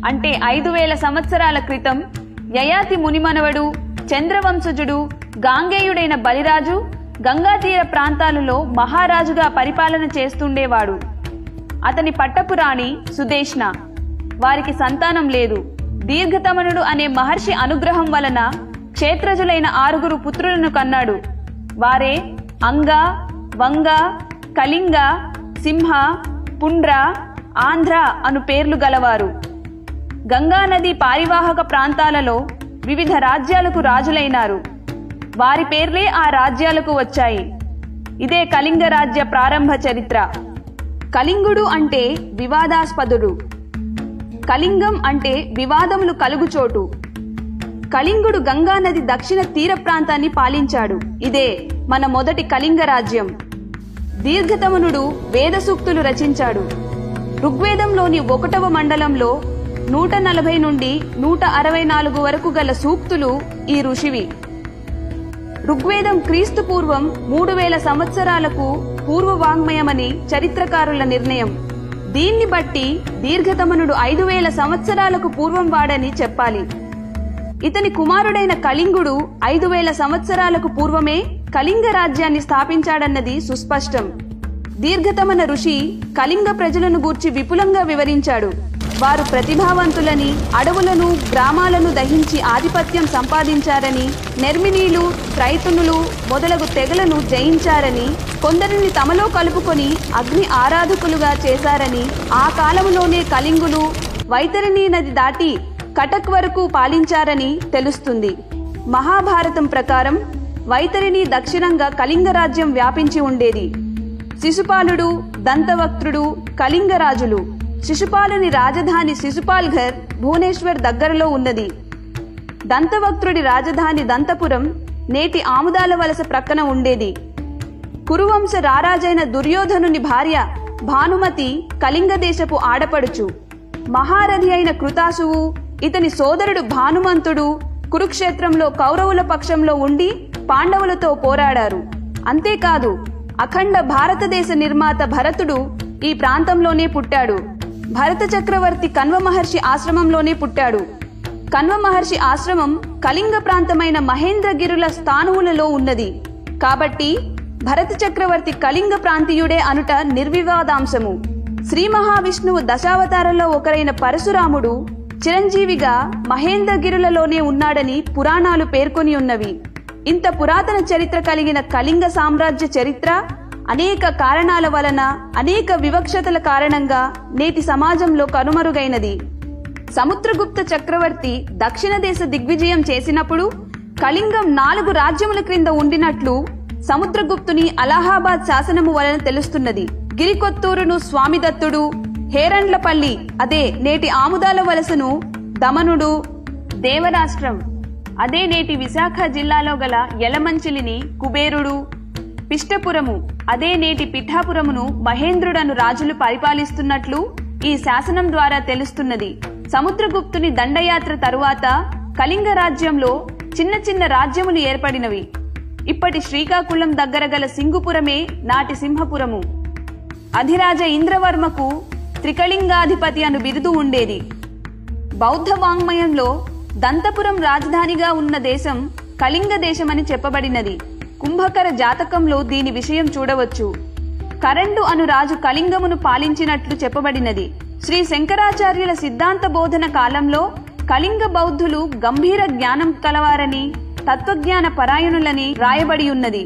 అంటే 5000 సంవత్సరాల క్రితం యయాతి మునిమనవడు చంద్రవంశజుడు గాంగేయుడైన బలిరాజు గంగా తీర ప్రాంతాలలో మహారాజుగా పరిపాలన చేస్తుండేవాడు. అతని పట్టపురాణి సుదేష్ణ. వారికి సంతానం లేదు. దీర్ఘతమనుడు అనే మహర్షి అనుగ్రహం వలన క్షేత్రజులైన 6 పుత్రులను కన్నాడు. వారే అంగ, వంగ, కళింగ, సింహ, పుండ్ర, ఆంధ్ర అను పేర్లు గలవారు. గంగానది పారివాహక ప్రాంతాలలో వివిధ రాజ్యాలకు రాజులైనారు. వారి పేర్లే ఆ రాజ్యాలకు వచ్చాయి. ఇదే కళింగ రాజ్య ప్రారంభ చరిత్ర. కళింగుడు అంటే వివాదాస్పదుడు. కళింగం అంటే వివాదములు కలుగుచోటు. కళింగుడు గంగానది దక్షిణ తీర ప్రాంతాన్ని పాలించాడు. ఇదే మన మొదటి కళింగ రాజ్యం. దీర్ఘతమనుడు వేద సూక్తులు రచించాడు. ఋగ్వేదంలోని 1వ మండలంలో 140 నుండి 164 వరకు గల సూక్తులు ఈ ఋషివి. ఋగ్వేదం క్రీస్తు పూర్వం 3000 సంవత్సరాలకు పూర్వవాంగ్మయమని చరిత్రకారుల నిర్ణయం. దీన్ని బట్టి దీర్ఘతమనుడు 5000 సంవత్సరాలకు పూర్వం వాడని చెప్పాలి. ఇతని కుమారుడైన కళింగుడు 5000 సంవత్సరాలకు పూర్వమే కళింగ రాజ్యాన్ని స్థాపించాడన్నది సుస్పష్టం. దీర్ఘతమన ఋషి కళింగ ప్రజలను గూర్చి విపులంగా వివరించాడు. వారు ప్రతిభావంతులని, అడవులను గ్రామాలను దహించి ఆధిపత్యం సంపాదించారని, నెర్మినీలు, త్రైతునులు మొదలగు తెగలను జయించారని, కొందరిని తమలో కలుపుకొని అగ్ని ఆరాధకులుగా చేశారని, ఆ కాలంలోనే కళింగులు వైతరిణీ నది దాటి కటక్ వరకు పాలించారని తెలుస్తుంది. మహాభారతం ప్రకారం వైతరిణి దక్షిణంగా కళింగ రాజ్యం వ్యాపించి ఉండేది. శిశుపాలుడు, దంతవక్త్రుడు కళింగరాజులు. శిశుపాలుని రాజధాని శిశుపాల్ఘర్ భువనేశ్వర్ దగ్గరలో ఉన్నది. దంతవక్త్రుడి రాజధాని దంతపురం నేటి ఆముదాల వలస ప్రక్కన ఉండేది. కురువంశ రారాజైన దుర్యోధనుని భార్య భానుమతి కళింగ దేశపు ఆడపడుచు. మహారథి అయిన కృతాసువు, ఇతని సోదరుడు భానుమంతుడు కురుక్షేత్రంలో కౌరవుల పక్షంలో ఉండి పాండవులతో పోరాడారు. అంతేకాదు, అఖండ భారతదేశ నిర్మాత భరతుడు ఈ ప్రాంతంలోనే పుట్టాడు. భరత చక్రవర్తి కణ్వ మహర్షి ఆశ్రమంలోనే పుట్టాడు. కణ్వ మహర్షి ఆశ్రమం కళింగ ప్రాంతమైన మహేంద్రగిరుల స్థానువులలో ఉన్నది. కాబట్టి భరత చక్రవర్తి కళింగ ప్రాంతీయుడే అనుట నిర్వివాదాంశము. శ్రీ మహావిష్ణువు దశావతారంలో ఒకరైన పరశురాముడు చిరంజీవిగా మహేంద్రగిరులలోనే ఉన్నాడని పురాణాలు పేర్కొని ఉన్నవి. ఇంత పురాతన చరిత్ర కలిగిన కళింగ సామ్రాజ్య చరిత్ర అనేక కారణాల వలన, అనేక వివక్షతల కారణంగా నేటి సమాజంలో కనుమరుగైనది. సముద్రగుప్త చక్రవర్తి దక్షిణ దేశ దిగ్విజయం చేసినప్పుడు కళింగం 4 రాజ్యముల క్రింద ఉండినట్లు సముద్రగుప్తుని అలహాబాద్ శాసనము వలన తెలుస్తున్నది. గిరికొత్తూరును స్వామిదత్తుడు, హేరండ్లపల్లి అదే నేటి ఆముదాల వలసను దమనుడు, దేవరాష్ట్రం అదే నేటి విశాఖ జిల్లాలో గల యలమంచిలిని కుబేరుడు, పిష్టపురము అదే నేటి పిఠాపురమును మహేంద్రుడను రాజులు పరిపాలిస్తున్నట్లు ఈ శాసనం ద్వారా తెలుస్తున్నది. సముద్రగుప్తుని దండయాత్ర తరువాత కళింగ రాజ్యంలో చిన్న చిన్న రాజ్యములు ఏర్పడినవి. ఇప్పటి శ్రీకాకుళం దగ్గర గల సింగుపురమే నాటి సింహపురము. అధిరాజ ఇంద్రవర్మకు త్రికళింగాధిపతి అను బిరుదు ఉండేది. బౌద్ధ వాంగ్మయంలో దంతపురం రాజధానిగా ఉన్న దేశం కళింగ దేశమని చెప్పబడినది. కుంభకర జాతకంలో దీని విషయం చూడవచ్చు. కరండు అను రాజు కళింగమును పాలించినట్లు చెప్పబడినది. శ్రీ శంకరాచార్యుల సిద్ధాంత బోధన కాలంలో కళింగ బౌద్ధులు గంభీర జ్ఞానం కలవారని, తత్వజ్ఞాన పరాయణులని రాయబడి ఉన్నది.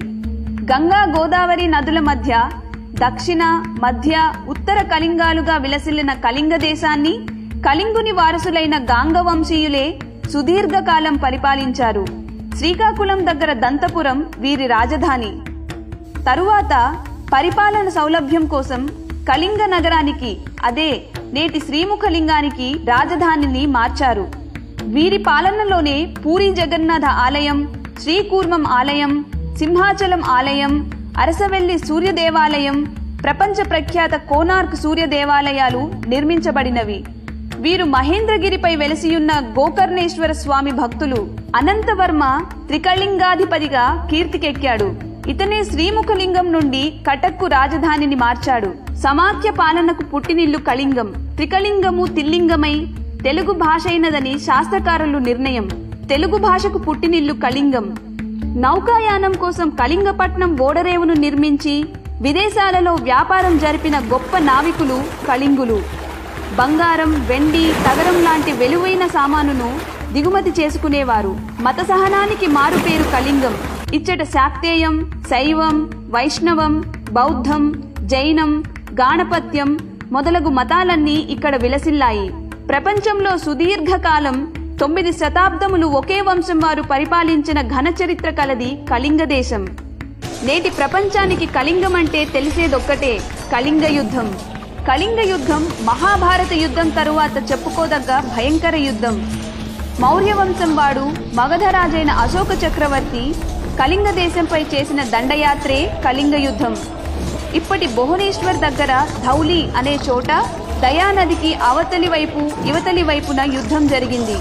గంగా గోదావరి నదుల మధ్య దక్షిణ, మధ్య, ఉత్తర కళింగాలుగా విలసిల్లిన కళింగ దేశాన్ని కళింగుని వారసులైన గాంగ వంశీయులే సుదీర్ఘకాలం పరిపాలించారు. శ్రీకాకుళం దగ్గర దంతపురం వీరి రాజధాని. తరువాత పరిపాలన సౌలభ్యం కోసం కళింగ నగరానికి అదే నేటి శ్రీముఖలింగానికి రాజధానిని మార్చారు. వీరి పాలనలోనే పూరి జగన్నాథ ఆలయం, శ్రీకూర్మం ఆలయం, సింహాచలం ఆలయం, అరసవెల్లి సూర్య దేవాలయం, ప్రపంచ ప్రఖ్యాత కోనార్క్ సూర్య దేవాలయాలు నిర్మించబడినవి. వీరు మహేంద్రగిరిపై వెలసియున్న గోకర్ణేశ్వర స్వామి భక్తులు. అనంతవర్మ త్రికళింగాధిపతిగా కీర్తికెక్కాడు. ఇతనే శ్రీముఖలింగం నుండి కటక్కు రాజధానిని మార్చాడు. సమాఖ్య పాలనకు పుట్టినిల్లు కళింగం. త్రికళింగము తిల్లింగమై తెలుగు భాష అయినదని శాస్త్రకారులు నిర్ణయం. తెలుగు భాషకు పుట్టినిల్లు కళింగం. నౌకాయానం కోసం కళింగపట్నం ఓడరేవును నిర్మించి విదేశాలలో వ్యాపారం జరిపిన గొప్ప నావికులు కళింగులు. బంగారం, వెండి, తగరం లాంటి వెలువైన సామానును దిగుమతి చేసుకునేవారు. మత సహనానికి మారుపేరు కళింగం. ఇచ్చట శాక్తేయం, శైవం, వైష్ణవం, బౌద్ధం, జైనం, గాణపత్యం మొదలగు మతాలన్నీ ఇక్కడ విలసిల్లాయి. ప్రపంచంలో సుదీర్ఘకాలం 9 శతాబ్దములు ఒకే వంశం వారు పరిపాలించిన ఘన చరిత్ర కలది కళింగ దేశం. నేటి ప్రపంచానికి కళింగం అంటే తెలిసేదొక్కటే, కళింగ యుద్ధం. కళింగ యుద్ధం మహాభారత యుద్ధం తరువాత చెప్పుకోదగ్గ భయంకర యుద్ధం. మౌర్య వంశం వాడు మగధరాజైన అశోక చక్రవర్తి కళింగ దేశంపై చేసిన దండయాత్రే కళింగ యుద్ధం. ఇప్పటి భువనేశ్వర్ దగ్గర ధౌలి అనే చోట దయానదికి అవతలి వైపు ఇవతలి వైపున యుద్ధం జరిగింది.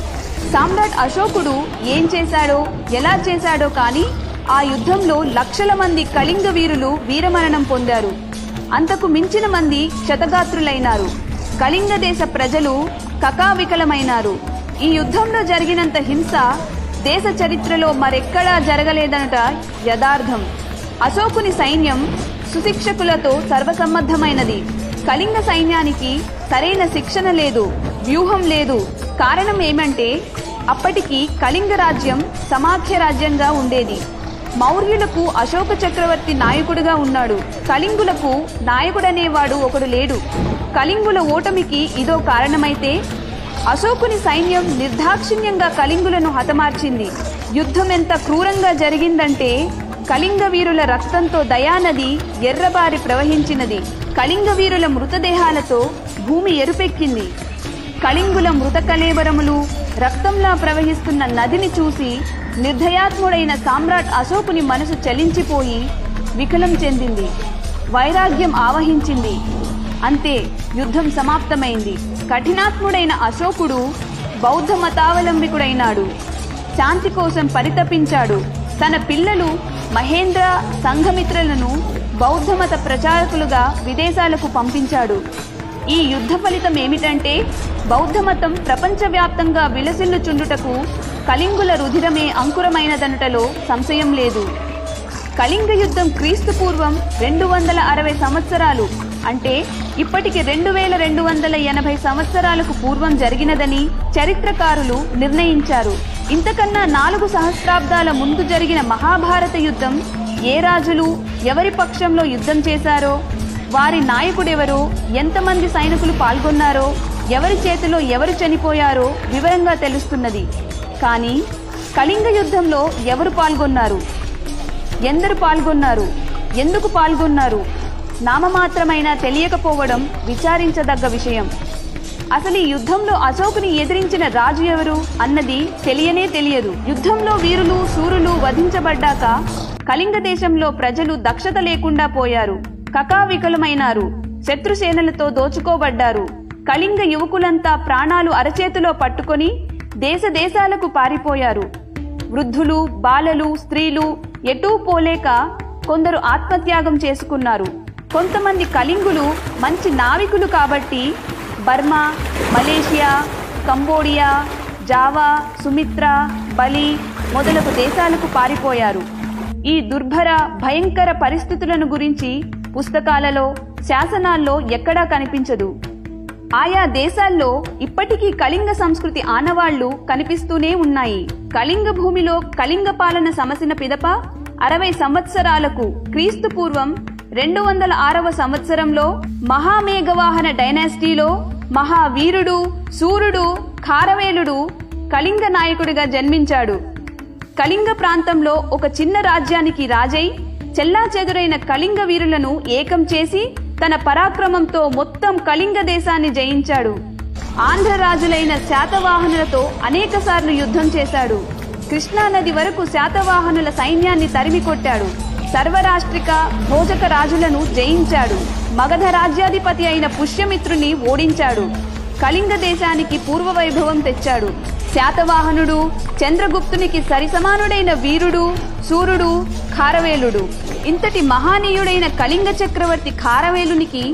సామ్రాట్ అశోకుడు ఏం చేశాడో ఎలా చేశాడో కానీ ఆ యుద్ధంలో లక్షల మంది కళింగ వీరులు వీరమరణం పొందారు. అంతకు మించిన మంది క్షతగాత్రులైనారు. కళింగ దేశ ప్రజలు కకావికలమైనారు. ఈ యుద్ధంలో జరిగినంత హింస దేశ చరిత్రలో మరెక్కడా జరగలేదనట యథార్థం. అశోకుని సైన్యం సుశిక్షకులతో సర్వసమ్మద్ధమైనది. కళింగ సైన్యానికి సరైన శిక్షణ లేదు, వ్యూహం లేదు. కారణం ఏమంటే అప్పటికి కళింగ రాజ్యం సమాఖ్య రాజ్యంగా ఉండేది. మౌర్యులకు అశోక చక్రవర్తి నాయకుడిగా ఉన్నాడు. కళింగులకు నాయకుడనేవాడు ఒకడు లేడు. కళింగుల ఓటమికి ఇదో కారణమైతే అశోకుని సైన్యం నిర్దాక్షిణ్యంగా కళింగులను హతమార్చింది. యుద్ధం ఎంత క్రూరంగా జరిగిందంటే కళింగ వీరుల రక్తంతో దయానది ఎర్రబారి ప్రవహించినది. కళింగ వీరుల మృతదేహాలతో భూమి ఎరుపెక్కింది. కళింగుల మృత కళేబరములు రక్తంలా ప్రవహిస్తున్న నదిని చూసి నిర్దయాత్ముడైన సామ్రాట్ అశోకుని మనసు చలించిపోయి వికలం చెందింది. వైరాగ్యం ఆవహించింది. అంతే, యుద్ధం సమాప్తమైంది. కఠినాత్ముడైన అశోకుడు బౌద్ధ మతావలంబికుడైనాడు. శాంతి కోసం పరితపించాడు. తన పిల్లలు మహేంద్ర, సంఘమిత్రులను బౌద్ధమత ప్రచారకులుగా విదేశాలకు పంపించాడు. ఈ యుద్ధ ఫలితం ఏమిటంటే బౌద్ధమతం ప్రపంచవ్యాప్తంగా విలసిల్లుచుండుటకు కళింగుల రుధిరమే అంకురమైనదనుటలో సంశయం లేదు. కళింగ యుద్ధం క్రీస్తు పూర్వం 260 సంవత్సరాలు అంటే ఇప్పటికి 2280 సంవత్సరాలకు పూర్వం జరిగినదని చరిత్రకారులు నిర్ణయించారు. ఇంతకన్నా 4 సహస్రాబ్దాల ముందు జరిగిన మహాభారత యుద్ధం ఏ రాజులు ఎవరి పక్షంలో యుద్ధం చేశారో, వారి నాయకుడెవరో, ఎంతమంది సైనికులు పాల్గొన్నారో, ఎవరి చేతిలో ఎవరు చనిపోయారో వివరంగా తెలుస్తున్నది. కానీ కళింగ యుద్ధంలో ఎవరు పాల్గొన్నారు, ఎందరు పాల్గొన్నారు, ఎందుకు పాల్గొన్నారు నామమాత్రమైనా తెలియకపోవడం విచారించదగ్గ విషయం. అసలు ఈ యుద్ధంలో అశోకుని ఎదిరించిన రాజు ఎవరు అన్నది తెలియనే తెలియదు. యుద్ధంలో వీరులు శూరులు వధించబడ్డాక కళింగ దేశంలో ప్రజలు దక్షత లేకుండా పోయారు. కకావికలమైనారు. శత్రుసేనలతో దోచుకోబడ్డారు. కళింగ యువకులంతా ప్రాణాలు అరచేతిలో పట్టుకొని దేశ దేశాలకు పారిపోయారు. వృద్ధులు, బాలలు, స్త్రీలు ఎటూ పోలేక కొందరు ఆత్మత్యాగం చేసుకున్నారు. కొంతమంది కళింగులు మంచి నావికులు కాబట్టి Burma, Malaysia, Cambodia, Java, Sumitra, బలి మొదలగు దేశాలకు పారిపోయారు. ఈ దుర్భర భయంకర పరిస్థితులను గురించి పుస్తకాలలో, శాసనాల్లో ఎక్కడా కనిపించదు. ఆయా దేశాల్లో ఇప్పటికీ కళింగ సంస్కృతి ఆనవాళ్లు కనిపిస్తూనే ఉన్నాయి. కళింగ భూమిలో కళింగ పాలన సమసిన పిదప 60 సంవత్సరాలకు క్రీస్తు పూర్వం 206వ సంవత్సరంలో మహామేఘవాహన డైనాసిటీలో మహావీరుడు, శూరుడు ఖారవేలుడు కళింగ నాయకుడిగా జన్మించాడు. కళింగ ప్రాంతంలో ఒక చిన్న రాజ్యానికి రాజై చెల్లాచెదురైన కళింగ వీరులను ఏకం చేసి తన పరాక్రమంతో మొత్తం కళింగ దేశాన్ని జయించాడు. ఆంధ్ర రాజులైన శాతవాహనులతో అనేకసార్లు యుద్ధం చేశాడు. కృష్ణానది వరకు శాతవాహనుల సైన్యాన్ని తరిమి కొట్టాడు. సర్వరాష్ట్రిక భోజక రాజులను జయించాడు. మగధ రాజ్యాధిపతి అయిన పుష్యమిత్రుని ఓడించాడు. కళింగ దేశానికి పూర్వవైభవం తెచ్చాడు. శాతవాహనుడు చంద్రగుప్తునికి సరిసమానుడైన వీరుడు, శూరుడు ఖారవేలుడు. ఇంతటి మహానీయుడైన కళింగ చక్రవర్తి ఖారవేలునికి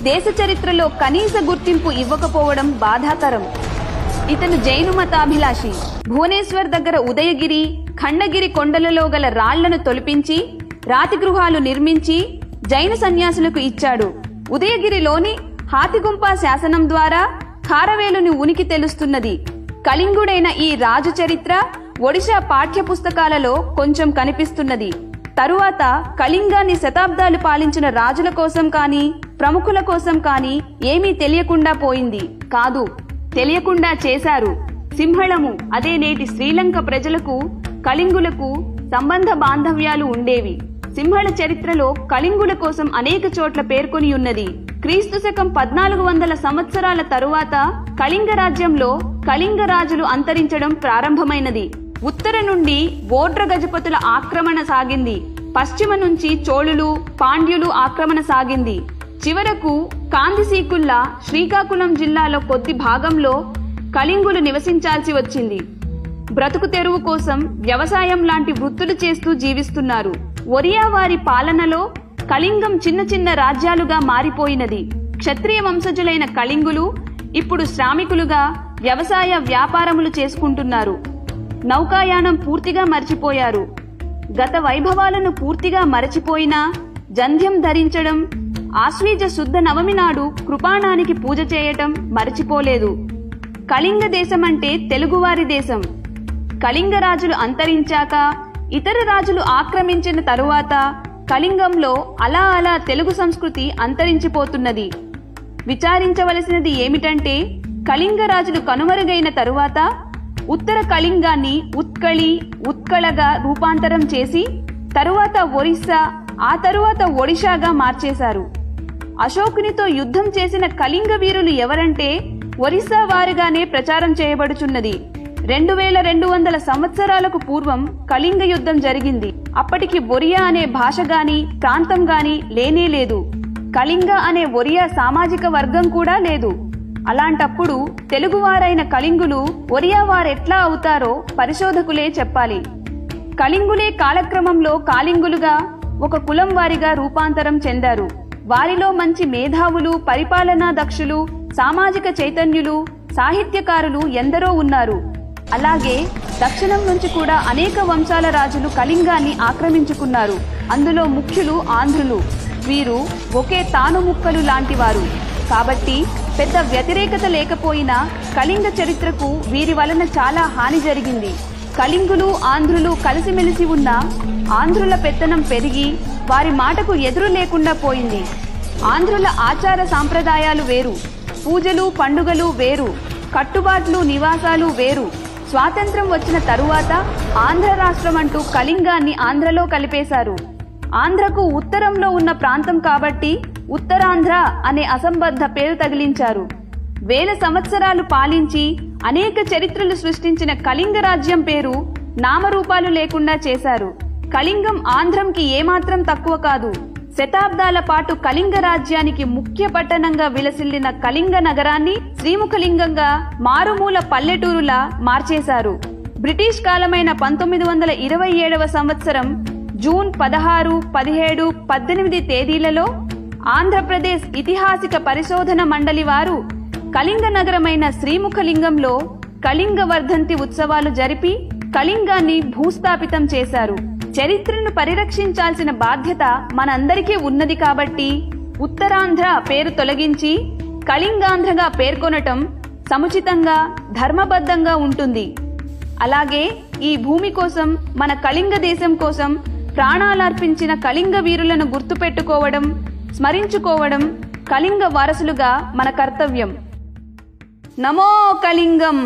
దేశ చరిత్రలో కనీస గుర్తింపు ఇవ్వకపోవడం బాధాకరం. ఇతను జైను మతాభిలాషి. భువనేశ్వర్ దగ్గర ఉదయగిరి, ఖండగిరి కొండలలో గల రాళ్లను తొలిపించి రాతి గృహాలు నిర్మించి జైన సన్యాసులకు ఇచ్చాడు. ఉదయగిరిలోని హాతిగుంప శాసనం ద్వారా ఖారవేలుని ఉనికి తెలుస్తున్నది. కళింగుడైన ఈ రాజు చరిత్ర ఒడిశా పాఠ్య పుస్తకాలలో కొంచెం కనిపిస్తున్నది. తరువాత కళింగాన్ని శతాబ్దాలు పాలించిన రాజుల కోసం కాని ప్రముఖుల కోసం కాని ఏమీ తెలియకుండా పోయింది కాదు, తెలియకుండా చేశారు. సింహళము, అదే నేటి శ్రీలంక ప్రజలకు కళింగులకు సంబంధ బాంధవ్యాలు ఉండేవి. సింహళ చరిత్రలో కళింగుల కోసం అనేక చోట్ల పేర్కొని ఉన్నది. క్రీస్తు శకం 1400 సంవత్సరాల తరువాత కళింగ రాజ్యంలో కళింగ రాజులు అంతరించడం ప్రారంభమైనది. ఉత్తర నుండి ఓడ్ర గజపతుల ఆక్రమణ సాగింది. పశ్చిమ నుంచి చోళులు, పాండ్యులు ఆక్రమణ సాగింది. చివరకు కాందిసీకుల్లా శ్రీకాకుళం జిల్లాలో కొద్ది భాగంలో కళింగులు నివసించాల్సి వచ్చింది. బ్రతుకు తెరువు కోసం వ్యవసాయం లాంటి వృత్తులు చేస్తూ జీవిస్తున్నారు. ఒరియా వారి పాలనలో కళింగం చిన్న చిన్న రాజ్యాలుగా మారిపోయినది. క్షత్రియ వంశజులైన కళింగులు ఇప్పుడు శ్రామికులుగా వ్యవసాయ వ్యాపారములు చేసుకుంటున్నారు. నౌకాయానం పూర్తిగా మర్చిపోయారు. గత వైభవాలను పూర్తిగా మరచిపోయినా జంధ్యం ధరించడం, ఆశ్వీజ శుద్ధ నవమి నాడు కృపాణానికి పూజ చేయటం మరచిపోలేదు. కళింగ దేశమంటే తెలుగువారి దేశం. కళింగ రాజులు అంతరించాక ఇతర రాజులు ఆక్రమించిన తరువాత కళింగంలో అలా అలా తెలుగు సంస్కృతి అంతరించిపోతున్నది. విచారించవలసినది ఏమిటంటే కళింగ రాజులు కనుమరుగైన తరువాత ఉత్తర కళింగాన్ని ఉత్కళి, ఉత్కళగా రూపాంతరం చేసి తరువాత ఒరిస్సా, ఆ తరువాత ఒడిషాగా మార్చేశారు. అశోకునితో యుద్ధం చేసిన కళింగ వీరులు ఎవరంటే ఒరిస్సా వారిగానే ప్రచారం చేయబడుచున్నది. 2200 సంవత్సరాలకు పూర్వం కళింగ యుద్ధం జరిగింది. అప్పటికి ఒరియా అనే భాష గాని ప్రాంతం గాని లేనే లేదు. కళింగ అనే ఒరియా సామాజిక వర్గం కూడా లేదు. అలాంటప్పుడు తెలుగువారైన కళింగులు ఒరియా వారెట్లా అవుతారో పరిశోధకులే చెప్పాలి. కళింగులే కాలక్రమంలో కాళింగులుగా ఒక కులం వారిగా రూపాంతరం చెందారు. వారిలో మంచి మేధావులు, పరిపాలనా దక్షులు, సామాజిక చైతన్యులు, సాహిత్యకారులు ఎందరో ఉన్నారు. అలాగే దక్షిణం నుంచి కూడా అనేక వంశాల రాజులు కళింగాన్ని ఆక్రమించుకున్నారు. అందులో ముఖ్యులు ఆంధ్రులు. వీరు ఒకే తాను ముక్కలు లాంటివారు. కాబట్టి పెద్ద వ్యతిరేకత లేకపోయినా కళింగ చరిత్రకు వీరి వలన చాలా హాని జరిగింది. కళింగులు, ఆంధ్రులు కలిసిమెలిసి ఉన్న ఆంధ్రుల పెత్తనం పెరిగి వారి మాటకు ఎదురు లేకుండా పోయింది. ఆంధ్రుల ఆచార సాంప్రదాయాలు వేరు, పూజలు పండుగలు వేరు, కట్టుబాట్లు నివాసాలు వేరు. స్వాతంత్ర్యం వచ్చిన తరువాత ఆంధ్ర రాష్ట్రం అంటూ కళింగాన్ని ఆంధ్రలో కలిపేశారు. ఆంధ్రకు ఉత్తరంలో ఉన్న ప్రాంతం కాబట్టి ఉత్తరాంధ్ర అనే అసంబద్ధ పేరు తగిలించారు. వేల సంవత్సరాలు పాలించి అనేక చరిత్రలు సృష్టించిన కళింగ రాజ్యం పేరు నామరూపాలు లేకుండా చేశారు. కళింగం ఆంధ్రంకి ఏమాత్రం తక్కువ కాదు. శతాబ్దాల పాటు కళింగ రాజ్యానికి ముఖ్య పట్టణంగా విలసిల్లిన కళింగ నగరాన్ని శ్రీముఖలింగంగా మారుమూల పల్లెటూరులా మార్చేశారు. బ్రిటిష్ కాలమైన 1927వ సంవత్సరం జూన్ 16, 17, 18 తేదీలలో ఆంధ్రప్రదేశ్ ఇతిహాసిక పరిశోధన మండలి వారు కళింగ నగరమైన శ్రీముఖలింగంలో కళింగ వర్ధంతి ఉత్సవాలు జరిపి కళింగాన్ని భూస్థాపితం చేశారు. చరిత్రను పరిరక్షించాల్సిన బాధ్యత మనందరికీ ఉన్నది కాబట్టి ఉత్తరాంధ్ర పేరు తొలగించి కళింగాంధ్రగా పేర్కొనటం సముచితంగా, ధర్మబద్ధంగా ఉంటుంది. అలాగే ఈ భూమి కోసం, మన కళింగ దేశం కోసం ప్రాణాలర్పించిన కళింగ వీరులను గుర్తుపెట్టుకోవడం, స్మరించుకోవడం కళింగ వారసులుగా మన కర్తవ్యం. నమో కళింగం.